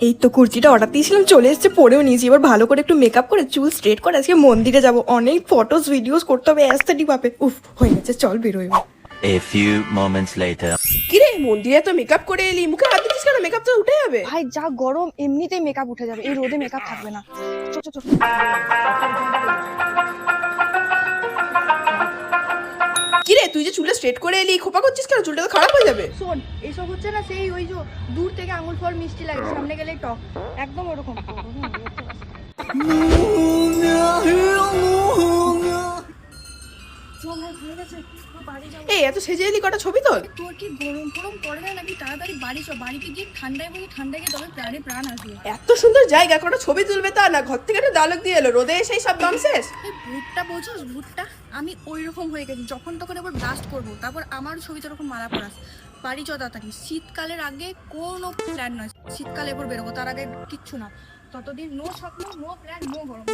এই তো কুর্তিটা অর্ডার দিয়েছিলাম, চলে এসেছে, পরেও নিয়েছি। এবার ভালো করে একটু মেকআপ করে চুল স্ট্রেট করে আজকে মন্দিরে যাব, অনেক ফটোস ভিডিওস করতে হবে অ্যাস্থেটিক ভাবে। উফ, হয়ে গেছে, চল বেরোই। A few moments later. কিরে মন্দিরে তো মেকআপ করে এলি, মুখে হাত দিচ্ছিস কেন? মেকআপ তো উঠে যাবে। ভাই যা গরম, এমনিতেই মেকআপ উঠে যাবে, এই রোদে মেকআপ থাকবে না। চল চল চল। কিরে তুই যে চুলটা স্ট্রেট করে এলি, খোপা করছিস কেন? চুলটা তো খারাপ হয়ে যাবে। শোন, এইসব হচ্ছে না সেই ওই যে দূর থেকে আঙুল ফল মিষ্টি লাগে, সামনে গেলে টক, একদম ওরকম। চল ভাই, হয়ে গেছে, বাড়ি যাবো। এই এত সেজে এলি, কটা ছবি তোল। তোর কি গরম গরম পড়ে না নাকি? তাড়াতাড়ি বাড়ি চল, বাড়িতে গিয়ে ঠান্ডায় বসে ঠান্ডায় গিয়ে তবে প্রাণে প্রাণ আসবে। এত সুন্দর জায়গা, কটা ছবি তুলবে তা না, ঘর থেকে একটা ডায়লগ দিয়ে এলো, রোদে এসেই সব দাম শেষ। এই ভূতটা বোঝোস? ভূতটা আমি ওই রকম হয়ে গেছি, যখন তখন এবার ব্লাস্ট করবো, তারপর আমার ছবি তো রকম মারা পড়াস। বাড়ি চ তাড়াতাড়ি, শীতকালের আগে কোনো প্ল্যান নয়, শীতকালে এবার বেরোবো, তার আগে কিচ্ছু না। ততদিন নো স্বপ্ন, নো প্ল্যান, নো গরম।